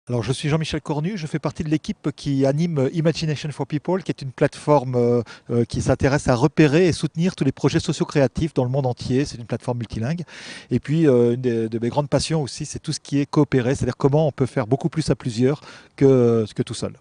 Alors, je suis Jean-Michel Cornu, je fais partie de l'équipe qui anime Imagination for People, qui est une plateforme qui s'intéresse à repérer et soutenir tous les projets socio-créatifs dans le monde entier. C'est une plateforme multilingue. Et puis, une de mes grandes passions aussi, c'est tout ce qui est coopéré, c'est-à-dire comment on peut faire beaucoup plus à plusieurs que tout seul.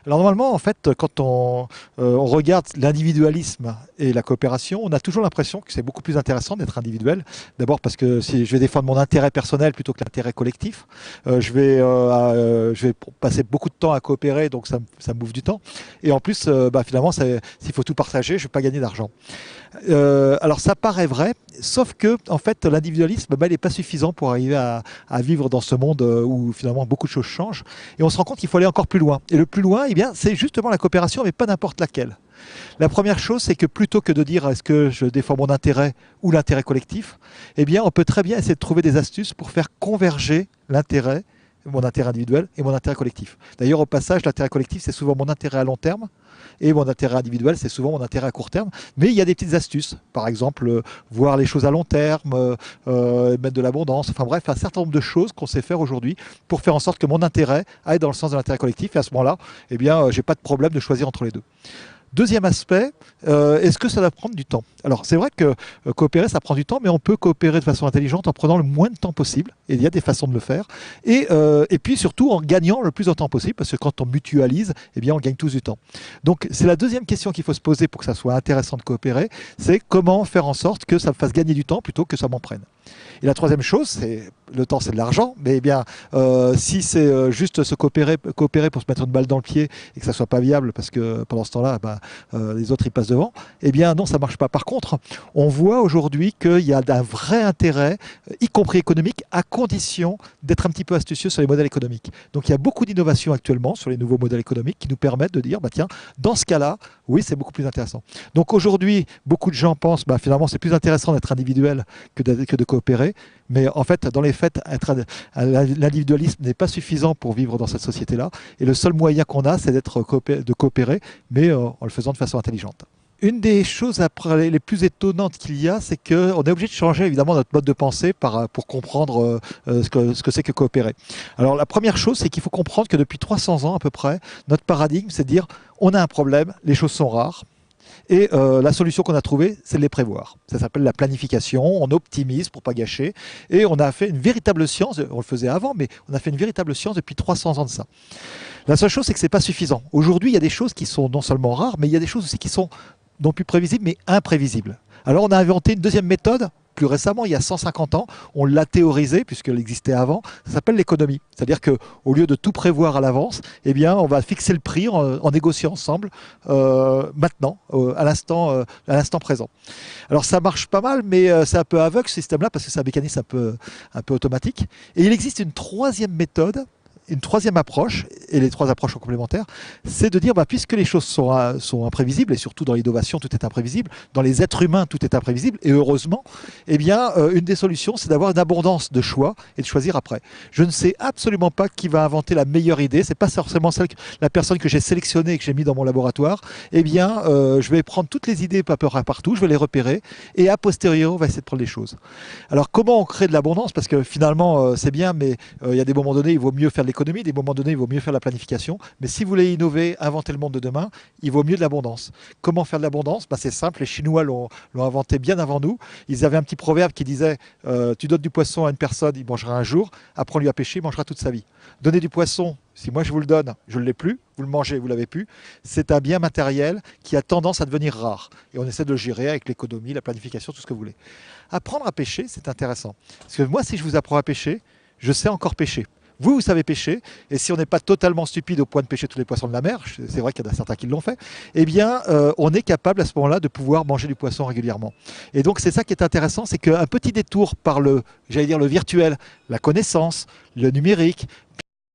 Alors normalement, en fait, quand on regarde l'individualisme et la coopération, on a toujours l'impression que c'est beaucoup plus intéressant d'être individuel. D'abord parce que si je vais défendre mon intérêt personnel plutôt que l'intérêt collectif, je vais passer beaucoup de temps à coopérer, donc ça me bouffe du temps. Et en plus, finalement, s'il faut tout partager, je ne vais pas gagner d'argent. Alors ça paraît vrai, sauf que en fait l'individualisme il n'est pas suffisant pour arriver à vivre dans ce monde où finalement beaucoup de choses changent. Et on se rend compte qu'il faut aller encore plus loin. Et le plus loin, eh bien, c'est justement la coopération, mais pas n'importe laquelle. La première chose, c'est que plutôt que de dire est-ce que je défends mon intérêt ou l'intérêt collectif, eh bien, on peut très bien essayer de trouver des astuces pour faire converger l'intérêt, mon intérêt individuel et mon intérêt collectif. D'ailleurs, au passage, l'intérêt collectif, c'est souvent mon intérêt à long terme et mon intérêt individuel, c'est souvent mon intérêt à court terme. Mais il y a des petites astuces. Par exemple, voir les choses à long terme, mettre de l'abondance. Enfin bref, un certain nombre de choses qu'on sait faire aujourd'hui pour faire en sorte que mon intérêt aille dans le sens de l'intérêt collectif. Et à ce moment-là, eh bien, j'ai pas de problème de choisir entre les deux. Deuxième aspect, est-ce que ça va prendre du temps? Alors c'est vrai que coopérer, ça prend du temps, mais on peut coopérer de façon intelligente en prenant le moins de temps possible, et il y a des façons de le faire, et puis surtout en gagnant le plus de temps possible, parce que quand on mutualise, eh bien on gagne tous du temps. Donc c'est la deuxième question qu'il faut se poser pour que ça soit intéressant de coopérer, c'est comment faire en sorte que ça me fasse gagner du temps plutôt que ça m'en prenne. Et la troisième chose, c'est le temps, c'est de l'argent, mais eh bien, si c'est juste se coopérer pour se mettre une balle dans le pied et que ça soit pas viable parce que pendant ce temps-là, les autres ils passent devant, eh bien non, ça marche pas. Par contre, on voit aujourd'hui qu'il y a un vrai intérêt, y compris économique, à condition d'être un petit peu astucieux sur les modèles économiques. Donc il y a beaucoup d'innovations actuellement sur les nouveaux modèles économiques qui nous permettent de dire, bah tiens, dans ce cas-là, oui, c'est beaucoup plus intéressant. Donc aujourd'hui, beaucoup de gens pensent, finalement, c'est plus intéressant d'être individuel que de coopérer. Mais en fait, dans les faits, l'individualisme n'est pas suffisant pour vivre dans cette société-là. Et le seul moyen qu'on a, c'est de coopérer, mais en le faisant de façon intelligente. Une des choses après, les plus étonnantes qu'il y a, c'est qu'on est obligé de changer évidemment notre mode de pensée pour comprendre ce que c'est que coopérer. Alors la première chose, c'est qu'il faut comprendre que depuis 300 ans à peu près, notre paradigme, c'est de dire on a un problème, les choses sont rares, et la solution qu'on a trouvée, c'est de les prévoir. Ça s'appelle la planification, on optimise pour pas gâcher. Et on a fait une véritable science, on le faisait avant, mais on a fait une véritable science depuis 300 ans de ça. La seule chose, c'est que c'est pas suffisant. Aujourd'hui, il y a des choses qui sont non seulement rares, mais il y a des choses aussi qui sont non plus prévisibles, mais imprévisibles. Alors on a inventé une deuxième méthode, plus récemment, il y a 150 ans, on l'a théorisé puisqu'elle existait avant, ça s'appelle l'économie. C'est-à-dire qu'au lieu de tout prévoir à l'avance, eh bien, on va fixer le prix en négociant ensemble maintenant, à l'instant présent. Alors ça marche pas mal, mais c'est un peu aveugle ce système-là parce que c'est un mécanisme un peu automatique. Et il existe une troisième méthode, une troisième approche, et les trois approches sont complémentaires, c'est de dire, puisque les choses sont imprévisibles, et surtout dans l'innovation, tout est imprévisible, dans les êtres humains, tout est imprévisible, et heureusement, eh bien, une des solutions, c'est d'avoir une abondance de choix et de choisir après. Je ne sais absolument pas qui va inventer la meilleure idée, c'est pas forcément la personne que j'ai sélectionnée et que j'ai mis dans mon laboratoire, eh bien, je vais prendre toutes les idées pas peur partout, je vais les repérer, et a posteriori, on va essayer de prendre les choses. Alors, comment on crée de l'abondance? Parce que finalement, c'est bien, mais il y a des moments donnés, il vaut mieux faire de l'économie, des moments donnés, il vaut mieux faire la planification. Mais si vous voulez innover, inventer le monde de demain, il vaut mieux de l'abondance. Comment faire de l'abondance? C'est simple, les Chinois l'ont inventé bien avant nous. Ils avaient un petit proverbe qui disait tu donnes du poisson à une personne, il mangera un jour, apprends lui à pêcher, il mangera toute sa vie. Donner du poisson, si moi je vous le donne, je ne l'ai plus, vous le mangez, vous ne l'avez plus, c'est un bien matériel qui a tendance à devenir rare. Et on essaie de le gérer avec l'économie, la planification, tout ce que vous voulez. Apprendre à pêcher, c'est intéressant. Parce que moi, si je vous apprends à pêcher, je sais encore pêcher. Vous savez pêcher, et si on n'est pas totalement stupide au point de pêcher tous les poissons de la mer, c'est vrai qu'il y en a certains qui l'ont fait, eh bien, on est capable à ce moment-là de pouvoir manger du poisson régulièrement. Et donc, c'est ça qui est intéressant, c'est qu'un petit détour par j'allais dire le virtuel, la connaissance, le numérique,